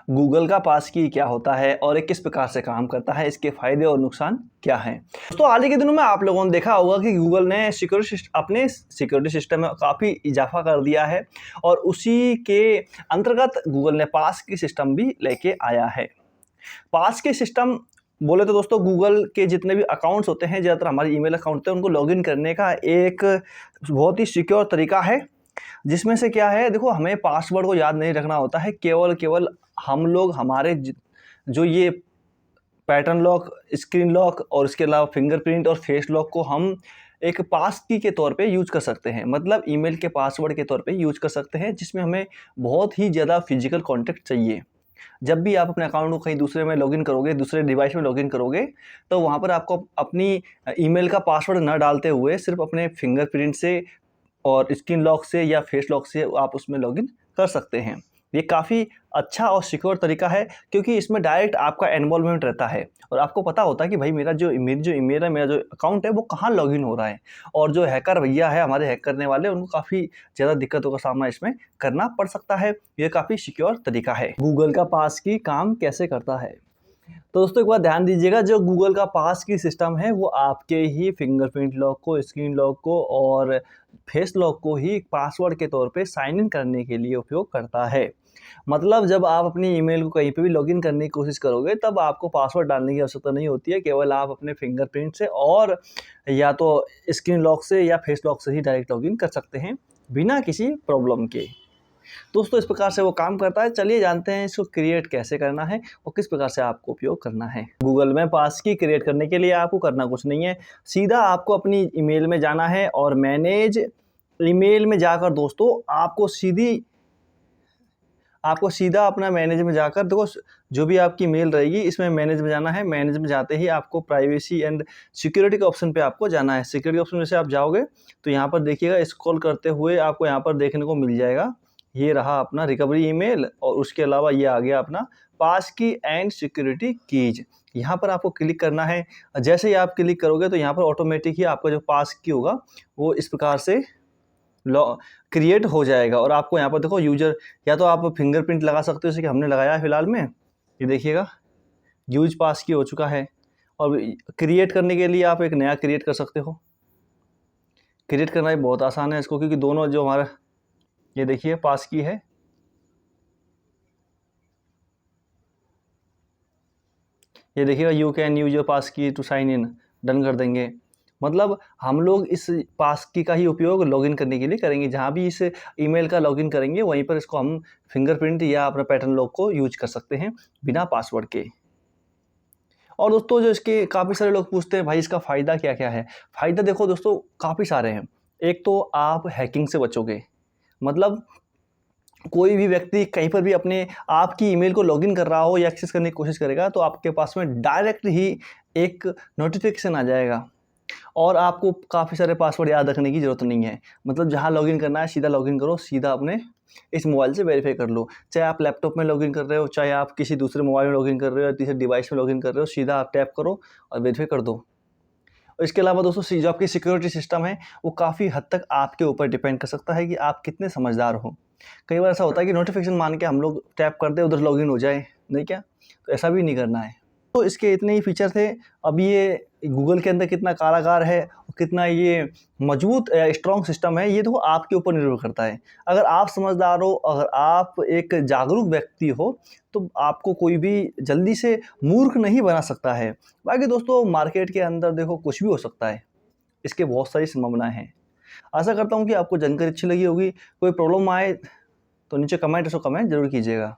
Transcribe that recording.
Google का पास की क्या होता है और ये किस प्रकार से काम करता है, इसके फ़ायदे और नुकसान क्या हैं। दोस्तों हाल ही के दिनों में आप लोगों ने देखा होगा कि गूगल ने अपने सिक्योरिटी सिस्टम में काफ़ी इजाफा कर दिया है और उसी के अंतर्गत गूगल ने पास की सिस्टम भी लेके आया है। पास के सिस्टम बोले तो दोस्तों गूगल के जितने भी अकाउंट्स होते हैं, ज़्यादातर हमारे ईमेल अकाउंट होते हैं, उनको लॉगिन करने का एक बहुत ही सिक्योर तरीका है, जिसमें से क्या है, देखो हमें पासवर्ड को याद नहीं रखना होता है। केवल हम लोग हमारे जो ये पैटर्न लॉक, स्क्रीन लॉक और इसके अलावा फिंगरप्रिंट और फेस लॉक को हम एक पास की के तौर पे यूज़ कर सकते हैं, मतलब ईमेल के पासवर्ड के तौर पे यूज़ कर सकते हैं, जिसमें हमें बहुत ही ज़्यादा फिजिकल कॉन्टैक्ट चाहिए। जब भी आप अपने अकाउंट को कहीं दूसरे में लॉगिन करोगे, दूसरे डिवाइस में लॉगिन करोगे, तो वहाँ पर आपको अपनी ईमेल का पासवर्ड ना डालते हुए सिर्फ अपने फिंगरप्रिंट से और स्क्रीन लॉक से या फेस लॉक से आप उसमें लॉगिन कर सकते हैं। ये काफ़ी अच्छा और सिक्योर तरीका है, क्योंकि इसमें डायरेक्ट आपका इन्वॉल्वमेंट रहता है और आपको पता होता है कि भाई मेरा जो ईमेल है, मेरा जो अकाउंट है, वो कहाँ लॉगिन हो रहा है। और जो हैकर भैया है, हमारे हैक करने वाले, उनको काफ़ी ज़्यादा दिक्कतों का सामना इसमें करना पड़ सकता है। ये काफ़ी सिक्योर तरीका है। गूगल का पास की काम कैसे करता है? तो दोस्तों एक बात ध्यान दीजिएगा, जो गूगल का पास की सिस्टम है वो आपके ही फिंगरप्रिंट लॉक को, स्क्रीन लॉक को और फेस लॉक को ही पासवर्ड के तौर पे साइन इन करने के लिए उपयोग करता है। मतलब जब आप अपनी ईमेल को कहीं पे भी लॉगिन करने की कोशिश करोगे, तब आपको पासवर्ड डालने की आवश्यकता नहीं होती है। केवल आप अपने फिंगरप्रिंट से और या तो स्क्रीन लॉक से या फेस लॉक से ही डायरेक्ट लॉगिन कर सकते हैं, बिना किसी प्रॉब्लम के। दोस्तों इस प्रकार से वो काम करता है। चलिए जानते हैं इसको क्रिएट कैसे करना है और किस प्रकार से आपको उपयोग करना है। गूगल में पास की क्रिएट करने के लिए आपको करना कुछ नहीं है, सीधा आपको अपनी ईमेल में जाना है और मैनेज ईमेल में जाकर दोस्तों आपको सीधा अपना मैनेज में जाकर, देखो जो भी आपकी मेल रहेगी इसमें मैनेज में जाना है। मैनेज में जाते ही आपको प्राइवेसी एंड सिक्योरिटी के ऑप्शन पे आपको जाना है। सिक्योरिटी ऑप्शन में से आप जाओगे तो यहाँ पर देखिएगा, स्क्रॉल करते हुए आपको यहाँ पर देखने को मिल जाएगा, ये रहा अपना रिकवरी ईमेल और उसके अलावा ये आ गया अपना पास की एंड सिक्योरिटी कीज। यहाँ पर आपको क्लिक करना है। जैसे ही आप क्लिक करोगे तो यहाँ पर ऑटोमेटिक ही आपका जो पास की होगा वो इस प्रकार से क्रिएट हो जाएगा। और आपको यहाँ पर देखो यूजर, या तो आप फिंगरप्रिंट लगा सकते हो, जैसे कि हमने लगाया है फिलहाल में, ये देखिएगा यूज पास की हो चुका है। और क्रिएट करने के लिए आप एक नया क्रिएट कर सकते हो। क्रिएट करना ही बहुत आसान है इसको, क्योंकि दोनों जो हमारा, ये देखिए पास की है, ये देखिएगा यू कैन यूज योर पास की टू साइन इन, डन कर देंगे। मतलब हम लोग इस पास की का ही उपयोग लॉगिन करने के लिए करेंगे। जहाँ भी इस ईमेल का लॉगिन करेंगे वहीं पर इसको हम फिंगरप्रिंट या अपना पैटर्न लॉक को यूज कर सकते हैं बिना पासवर्ड के। और दोस्तों जो इसके काफ़ी सारे लोग पूछते हैं भाई इसका फ़ायदा क्या क्या है। फ़ायदा देखो दोस्तों काफ़ी सारे हैं। एक तो आप हैकिंग से बचोगे, मतलब कोई भी व्यक्ति कहीं पर भी अपने आपकी ईमेल को लॉगिन कर रहा हो या एक्सेस करने की कोशिश करेगा तो आपके पास में डायरेक्ट ही एक नोटिफिकेशन आ जाएगा और आपको काफ़ी सारे पासवर्ड याद रखने की ज़रूरत नहीं है। मतलब जहाँ लॉगिन करना है सीधा लॉगिन करो, सीधा अपने इस मोबाइल से वेरीफाई कर लो। चाहे आप लैपटॉप में लॉगिन कर रहे हो, चाहे आप किसी दूसरे मोबाइल में लॉगिन कर रहे हो या तीसरे डिवाइस में लॉगिन कर रहे हो, सीधा आप टैप करो और वेरीफाई कर दो। और इसके अलावा दोस्तों जो आपकी सिक्योरिटी सिस्टम है वो काफ़ी हद तक आपके ऊपर डिपेंड कर सकता है कि आप कितने समझदार हो। कई बार ऐसा होता है कि नोटिफिकेशन मान के हम लोग टैप कर दें, उधर लॉगिन हो जाए, नहीं क्या? तो ऐसा भी नहीं करना है। तो इसके इतने ही फीचर थे। अब ये गूगल के अंदर कितना कारागार है और कितना ये मजबूत स्ट्रॉन्ग सिस्टम है, ये तो आपके ऊपर निर्भर करता है। अगर आप समझदार हो, अगर आप एक जागरूक व्यक्ति हो, तो आपको कोई भी जल्दी से मूर्ख नहीं बना सकता है। बाकी दोस्तों मार्केट के अंदर देखो कुछ भी हो सकता है, इसके बहुत सारी संभावनाएँ हैं। आशा करता हूँ कि आपको जानकारी अच्छी लगी होगी। कोई प्रॉब्लम आए तो नीचे कमेंट ज़रूर कीजिएगा।